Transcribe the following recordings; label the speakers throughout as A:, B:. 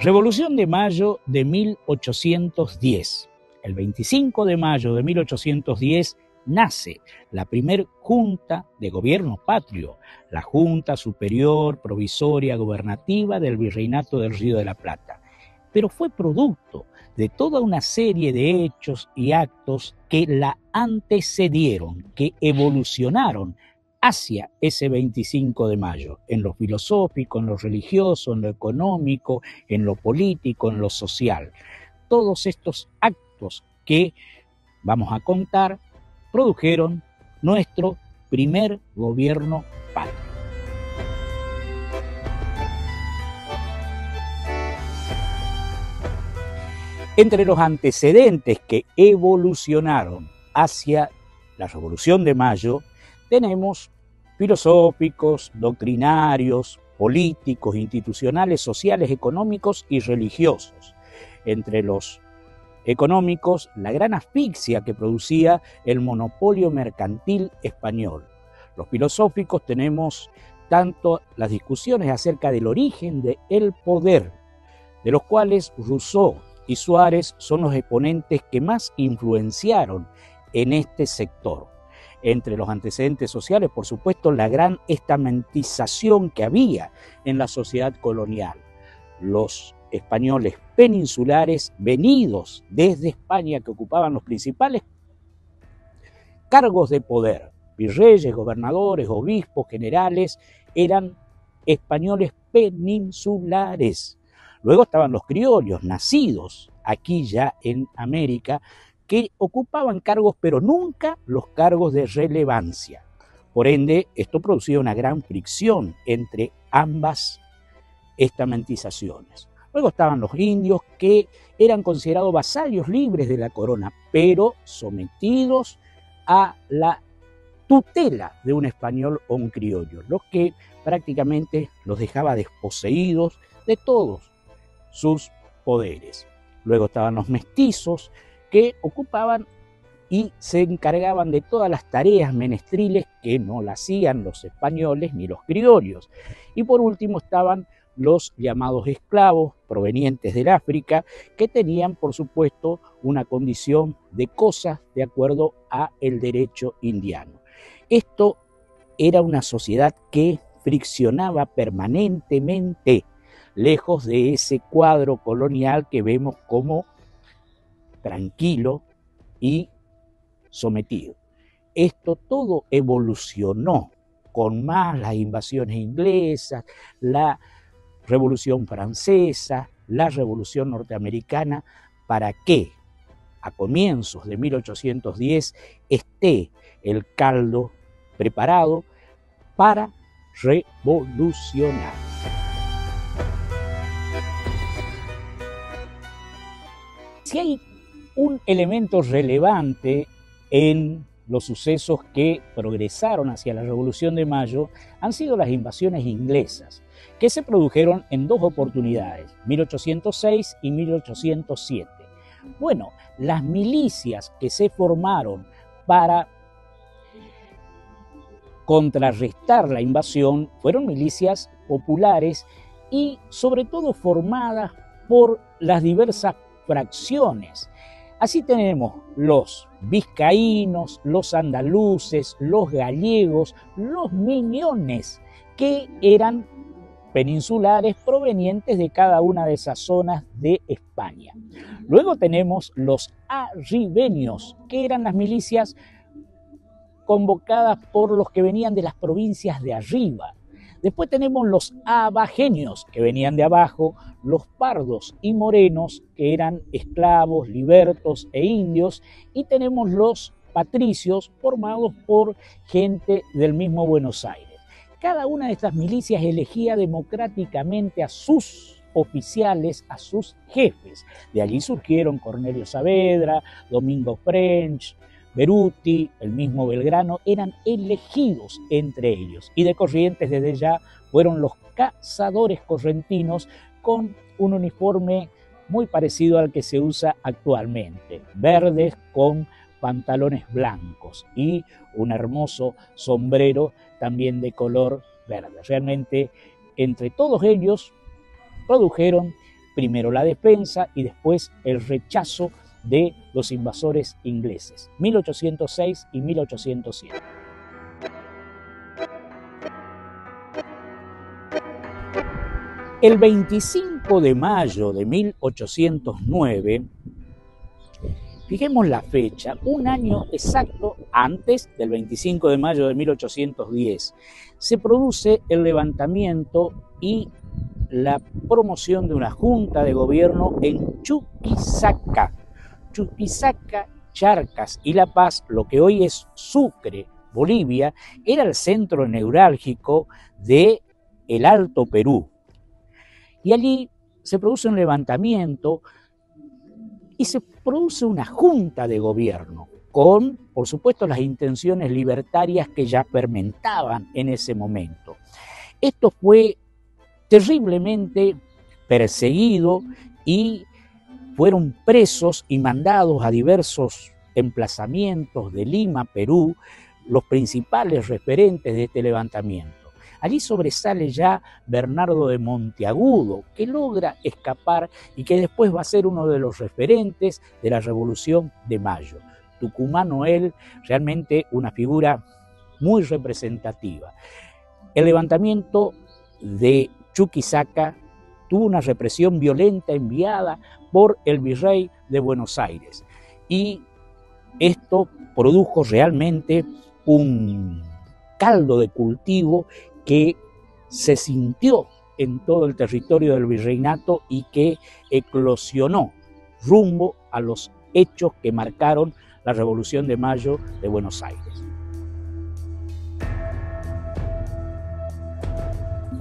A: Revolución de Mayo de 1810. El 25 de mayo de 1810 nace la primer Junta de Gobierno Patrio, la Junta Superior Provisoria Gobernativa del Virreinato del Río de la Plata. Pero fue producto de toda una serie de hechos y actos que la antecedieron, que evolucionaron hacia ese 25 de mayo, en lo filosófico, en lo religioso, en lo económico, en lo político, en lo social. Todos estos actos que vamos a contar produjeron nuestro primer gobierno patrio. Entre los antecedentes que evolucionaron hacia la Revolución de Mayo, tenemos filosóficos, doctrinarios, políticos, institucionales, sociales, económicos y religiosos. Entre los económicos, la gran asfixia que producía el monopolio mercantil español. Los filosóficos tenemos tanto las discusiones acerca del origen del poder, de los cuales Rousseau y Suárez son los exponentes que más influenciaron en este sector. Entre los antecedentes sociales, por supuesto, la gran estamentización que había en la sociedad colonial. Los españoles peninsulares venidos desde España, que ocupaban los principales cargos de poder, virreyes, gobernadores, obispos, generales, eran españoles peninsulares. Luego estaban los criollos, nacidos aquí ya en América, que ocupaban cargos, pero nunca los cargos de relevancia. Por ende, esto producía una gran fricción entre ambas estamentizaciones. Luego estaban los indios, que eran considerados vasallos libres de la corona, pero sometidos a la tutela de un español o un criollo, lo que prácticamente los dejaba desposeídos de todos sus poderes. Luego estaban los mestizos, que ocupaban y se encargaban de todas las tareas menestriles que no las hacían los españoles ni los criollos. Y por último estaban los llamados esclavos provenientes del África, que tenían, por supuesto, una condición de cosas de acuerdo a el derecho indiano. Esto era una sociedad que friccionaba permanentemente, lejos de ese cuadro colonial que vemos como tranquilo y sometido. Esto todo evolucionó con más las invasiones inglesas, la Revolución Francesa, la Revolución Norteamericana, para que a comienzos de 1810 esté el caldo preparado para revolucionar. Si hay un elemento relevante en los sucesos que progresaron hacia la Revolución de Mayo, han sido las invasiones inglesas, que se produjeron en dos oportunidades, 1806 y 1807. Bueno, las milicias que se formaron para contrarrestar la invasión fueron milicias populares y sobre todo formadas por las diversas fracciones. Así tenemos los vizcaínos, los andaluces, los gallegos, los miñones, que eran peninsulares provenientes de cada una de esas zonas de España. Luego tenemos los arribeños, que eran las milicias convocadas por los que venían de las provincias de arriba. Después tenemos los abajeños, que venían de abajo, los pardos y morenos, que eran esclavos, libertos e indios, y tenemos los patricios, formados por gente del mismo Buenos Aires. Cada una de estas milicias elegía democráticamente a sus oficiales, a sus jefes. De allí surgieron Cornelio Saavedra, Domingo French, Beruti, el mismo Belgrano, eran elegidos entre ellos. Y de Corrientes desde ya fueron los cazadores correntinos, con un uniforme muy parecido al que se usa actualmente, verdes con pantalones blancos y un hermoso sombrero también de color verde. Realmente, entre todos ellos produjeron primero la defensa y después el rechazo de los invasores ingleses, 1806 y 1807. El 25 de mayo de 1809, fijemos la fecha, un año exacto antes del 25 de mayo de 1810, se produce el levantamiento y la promoción de una junta de gobierno en Chuquisaca. Chuquisaca, Charcas y La Paz, lo que hoy es Sucre, Bolivia, era el centro neurálgico del Alto Perú. Y allí se produce un levantamiento y se produce una junta de gobierno con, por supuesto, las intenciones libertarias que ya fermentaban en ese momento. Esto fue terriblemente perseguido y fueron presos y mandados a diversos emplazamientos de Lima, Perú, los principales referentes de este levantamiento. Allí sobresale ya Bernardo de Monteagudo, que logra escapar y que después va a ser uno de los referentes de la Revolución de Mayo. Tucumano él, realmente una figura muy representativa. El levantamiento de Chuquisaca tuvo una represión violenta enviada por el virrey de Buenos Aires y esto produjo realmente un caldo de cultivo que se sintió en todo el territorio del virreinato y que eclosionó rumbo a los hechos que marcaron la Revolución de Mayo de Buenos Aires.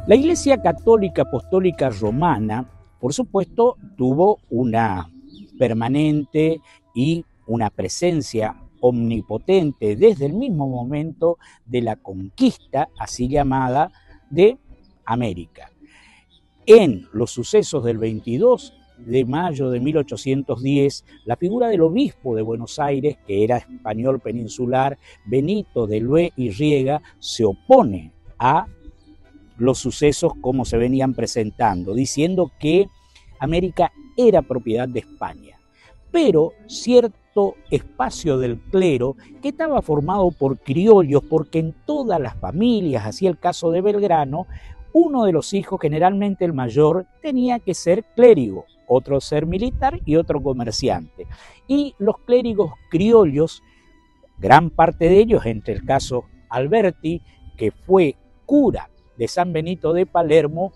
A: La Iglesia Católica Apostólica Romana, por supuesto, tuvo una permanente y una presencia omnipotente desde el mismo momento de la conquista, así llamada, de América. En los sucesos del 22 de mayo de 1810, la figura del obispo de Buenos Aires, que era español peninsular, Benito de Lué y Riega, se opone a los sucesos como se venían presentando, diciendo que América era propiedad de España. Pero cierto espacio del clero que estaba formado por criollos, porque en todas las familias, así el caso de Belgrano, uno de los hijos, generalmente el mayor, tenía que ser clérigo, otro ser militar y otro comerciante. Y los clérigos criollos, gran parte de ellos, entre el caso Alberti, que fue cura de San Benito de Palermo,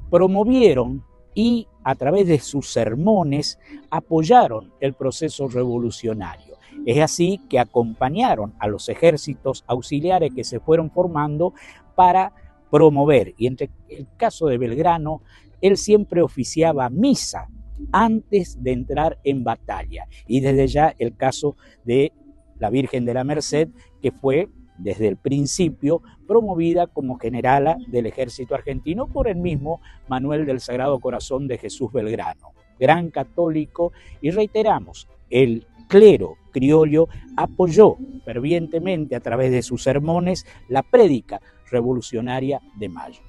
A: promovieron y a través de sus sermones apoyaron el proceso revolucionario. Es así que acompañaron a los ejércitos auxiliares que se fueron formando para promover. Y entre el caso de Belgrano, él siempre oficiaba misa antes de entrar en batalla. Y desde ya el caso de la Virgen de la Merced, que fue desde el principio promovida como generala del ejército argentino por el mismo Manuel del Sagrado Corazón de Jesús Belgrano, gran católico, y reiteramos, el clero criollo apoyó fervientemente a través de sus sermones la prédica revolucionaria de Mayo.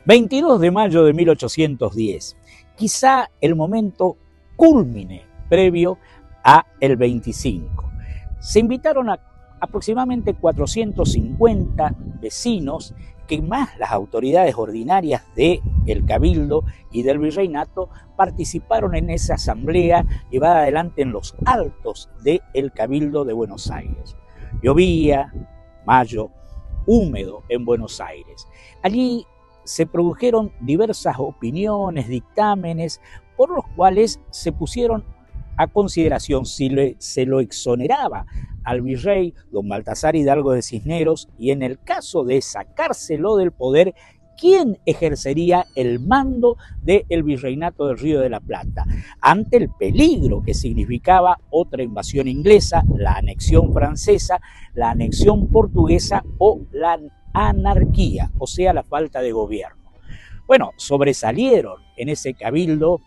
A: ...22 de mayo de 1810... quizá el momento cúlmine previo a el 25. Se invitaron a aproximadamente 450 vecinos, que más las autoridades ordinarias del Cabildo y del Virreinato participaron en esa asamblea llevada adelante en los altos del Cabildo de Buenos Aires. Llovía, mayo, húmedo en Buenos Aires. Allí se produjeron diversas opiniones, dictámenes, por los cuales se pusieron a consideración si se lo exoneraba al virrey don Baltasar Hidalgo de Cisneros, y en el caso de sacárselo del poder, ¿quién ejercería el mando del virreinato del Río de la Plata? Ante el peligro que significaba otra invasión inglesa, la anexión francesa, la anexión portuguesa o la anarquía, o sea, la falta de gobierno. Bueno, sobresalieron en ese cabildo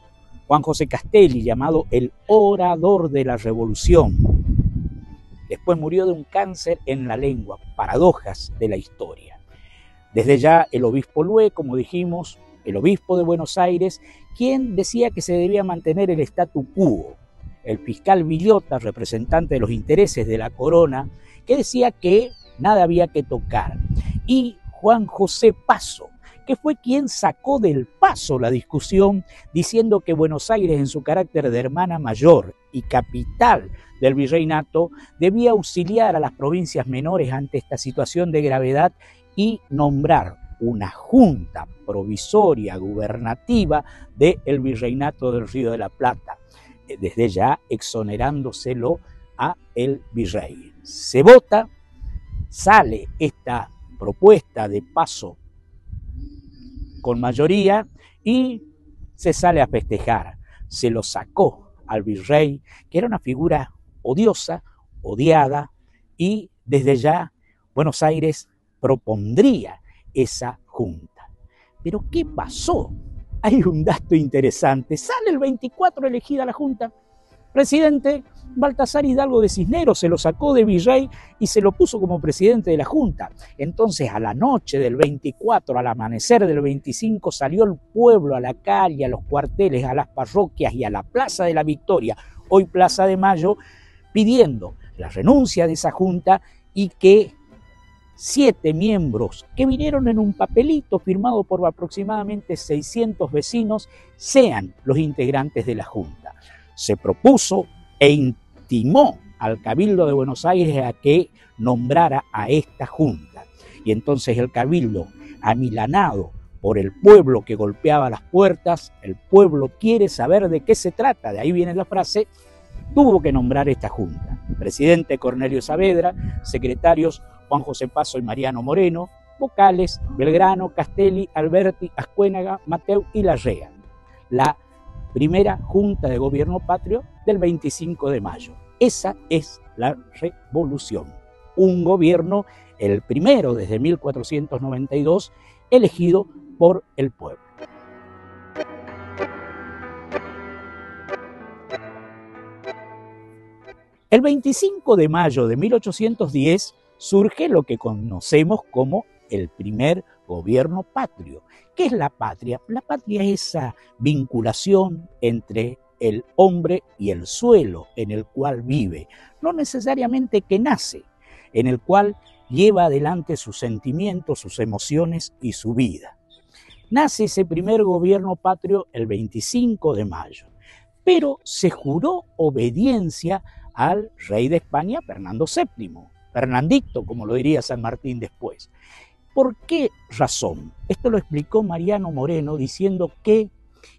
A: Juan José Castelli, llamado el orador de la revolución. Después murió de un cáncer en la lengua, paradojas de la historia. Desde ya el obispo Lué, como dijimos, el obispo de Buenos Aires, quien decía que se debía mantener el statu quo. El fiscal Villota, representante de los intereses de la corona, que decía que nada había que tocar. Y Juan José Paso, que fue quien sacó del paso la discusión, diciendo que Buenos Aires, en su carácter de hermana mayor y capital del virreinato, debía auxiliar a las provincias menores ante esta situación de gravedad y nombrar una junta provisoria gubernativa del virreinato del Río de la Plata, desde ya exonerándoselo a el virrey. Se vota, sale esta propuesta de Paso con mayoría y se sale a festejar. Se lo sacó al virrey, que era una figura odiosa, odiada, y desde ya Buenos Aires propondría esa junta. Pero ¿qué pasó? Hay un dato interesante. Sale el 24 elegida la junta. Presidente Baltasar Hidalgo de Cisneros se lo sacó de virrey y se lo puso como presidente de la junta. Entonces, a la noche del 24, al amanecer del 25, salió el pueblo a la calle, a los cuarteles, a las parroquias y a la Plaza de la Victoria, hoy Plaza de Mayo, pidiendo la renuncia de esa junta y que 7 miembros que vinieron en un papelito firmado por aproximadamente 600 vecinos sean los integrantes de la junta. Se propuso e intimó al Cabildo de Buenos Aires a que nombrara a esta junta. Y entonces el Cabildo, amilanado por el pueblo que golpeaba las puertas, el pueblo quiere saber de qué se trata, de ahí viene la frase, tuvo que nombrar esta junta. Presidente Cornelio Saavedra, secretarios Juan José Paso y Mariano Moreno, vocales Belgrano, Castelli, Alberti, Ascuénaga, Mateu y Larrea. La primera Junta de Gobierno Patrio del 25 de mayo. Esa es la revolución. Un gobierno, el primero desde 1492, elegido por el pueblo. El 25 de mayo de 1810 surge lo que conocemos como el primer gobierno patrio. ¿Qué es la patria? La patria es esa vinculación entre el hombre y el suelo en el cual vive, no necesariamente que nace, en el cual lleva adelante sus sentimientos, sus emociones y su vida. Nace ese primer gobierno patrio el 25 de mayo, pero se juró obediencia al rey de España, Fernando VII, Fernandito, como lo diría San Martín después. ¿Por qué razón? Esto lo explicó Mariano Moreno diciendo que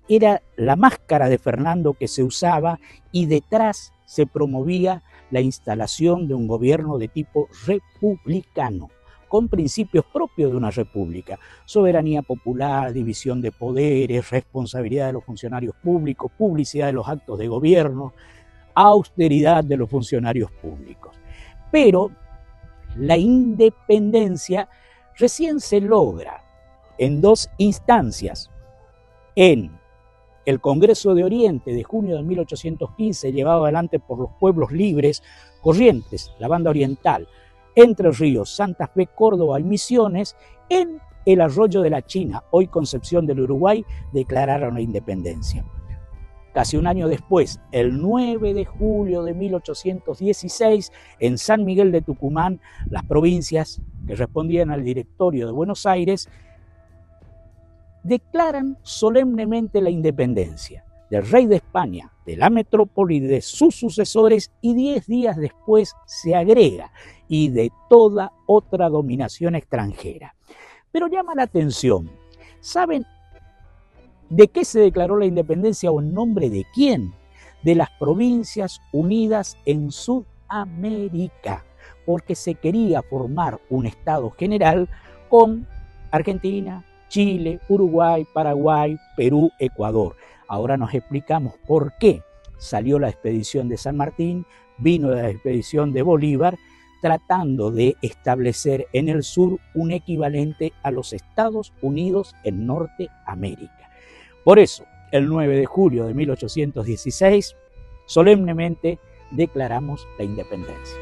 A: era la máscara de Fernando que se usaba y detrás se promovía la instalación de un gobierno de tipo republicano, con principios propios de una república: soberanía popular, división de poderes, responsabilidad de los funcionarios públicos, publicidad de los actos de gobierno, austeridad de los funcionarios públicos. Pero la independencia recién se logra en 2 instancias. En el Congreso de Oriente de junio de 1815, llevado adelante por los pueblos libres Corrientes, la banda oriental, Entre Ríos, Santa Fe, Córdoba y Misiones, en el Arroyo de la China, hoy Concepción del Uruguay, declararon la independencia. Casi un año después, el 9 de julio de 1816, en San Miguel de Tucumán, las provincias que respondían al Directorio de Buenos Aires declaran solemnemente la independencia del rey de España, de la metrópoli, de sus sucesores, y 10 días después se agrega, y de toda otra dominación extranjera. Pero llama la atención, ¿saben de qué se declaró la independencia o en nombre de quién? De las Provincias Unidas en Sudamérica, porque se quería formar un Estado general con Argentina, Chile, Uruguay, Paraguay, Perú, Ecuador. Ahora nos explicamos por qué salió la expedición de San Martín, vino la expedición de Bolívar, tratando de establecer en el sur un equivalente a los Estados Unidos en Norteamérica. Por eso, el 9 de julio de 1816, solemnemente declaramos la independencia.